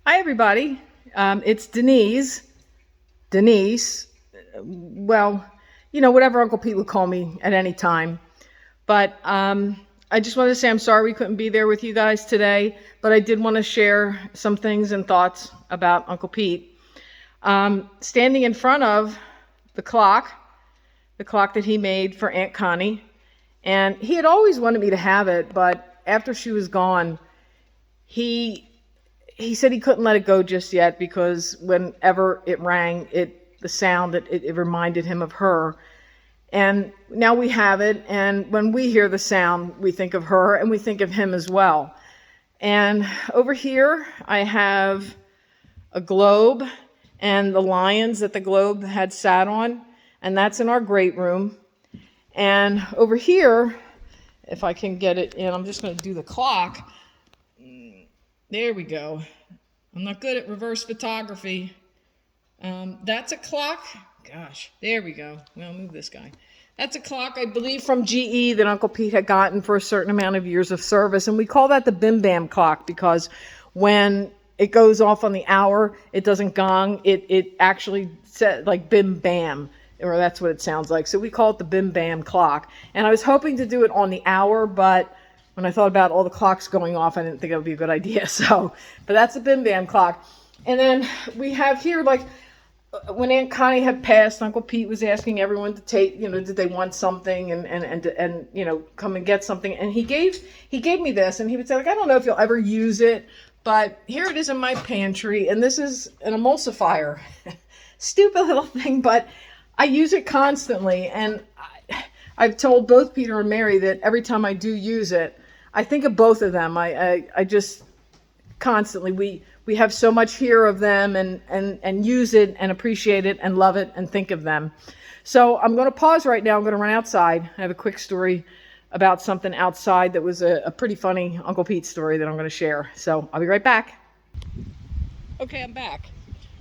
Hi, everybody. It's Denise. Denise. Well, whatever Uncle Pete would call me at any time. But I just wanted to say I'm sorry we couldn't be there with you guys today. But I did want to share some things and thoughts about Uncle Pete. Standing in front of the clock that he made for Aunt Connie. And he had always wanted me to have it, but after she was gone, he said he couldn't let it go just yet because whenever it rang, the sound, it reminded him of her. And now we have it, and when we hear the sound, we think of her and we think of him as well. And over here, I have a globe and the lions that the globe had sat on, and that's in our great room. And over here, if I can get it in, I'm just going to do the clock. There we go. I'm not good at reverse photography. That's a clock. Gosh, there we go. Well, move this guy. That's a clock, I believe, from GE that Uncle Pete had gotten for a certain amount of years of service. And we call that the Bim Bam clock because when it goes off on the hour, it doesn't gong. It actually says like Bim Bam, or that's what it sounds like. So we call it the Bim Bam clock. And I was hoping to do it on the hour, but when I thought about all the clocks going off, I didn't think it would be a good idea. But that's the Bim Bam clock. And then we have here, like, when Aunt Connie had passed, Uncle Pete was asking everyone to take, did they want something and come and get something. And he gave me this, and he would say, like, I don't know if you'll ever use it, but here it is in my pantry. And this is an emulsifier. Stupid little thing, but I use it constantly. And I've told both Peter and Mary that every time I do use it, I think of both of them. I just constantly, we have so much here of them and use it and appreciate it and love it and think of them. So I'm going to pause right now. I'm going to run outside. I have a quick story about something outside that was a pretty funny Uncle Pete story that I'm going to share. So I'll be right back. Okay, I'm back.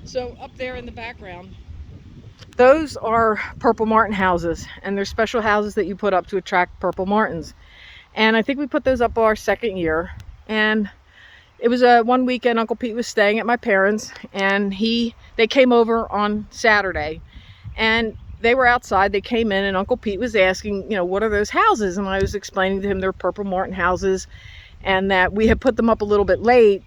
So up there in the background, those are Purple Martin houses, and they're special houses that you put up to attract Purple Martins. And I think we put those up our second year. And it was one weekend Uncle Pete was staying at my parents', and they came over on Saturday, and they were outside. They came in, and Uncle Pete was asking, what are those houses? And I was explaining to him they're Purple Martin houses, and that we had put them up a little bit later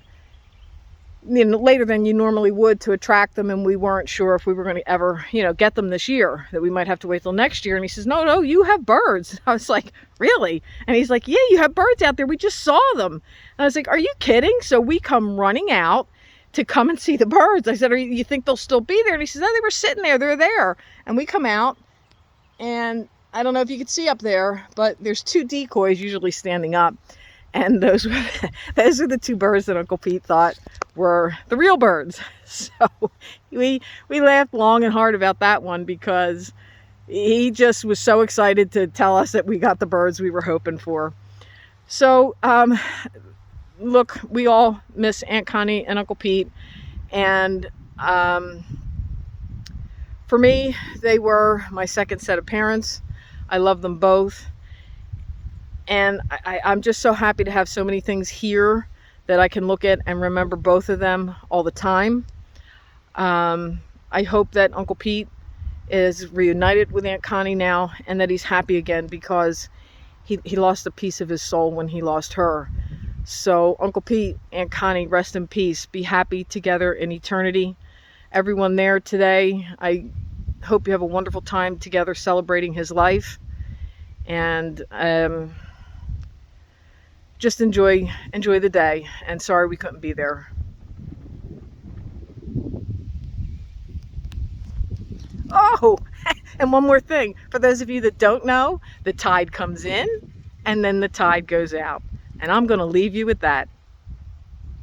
than you normally would to attract them, and we weren't sure if we were going to ever, get them this year, that we might have to wait till next year. And he says, no, you have birds. I was like, really? And he's like, yeah, you have birds out there. We just saw them. And I was like, are you kidding? So we come running out to come and see the birds. I said, you think they'll still be there? And he says, no, they were sitting there. They're there. And we come out, and I don't know if you could see up there, but there's two decoys usually standing up. And those are the two birds that Uncle Pete thought were the real birds. So we laughed long and hard about that one because he just was so excited to tell us that we got the birds we were hoping for. So look, we all miss Aunt Connie and Uncle Pete. And for me, they were my second set of parents. I love them both. And I'm just so happy to have so many things here that I can look at and remember both of them all the time. I hope that Uncle Pete is reunited with Aunt Connie now and that he's happy again because he lost a piece of his soul when he lost her. So Uncle Pete, Aunt Connie, rest in peace. Be happy together in eternity. Everyone there today, I hope you have a wonderful time together celebrating his life. And just enjoy the day, and sorry we couldn't be there. Oh, and one more thing. For those of you that don't know, the tide comes in and then the tide goes out. And I'm going to leave you with that.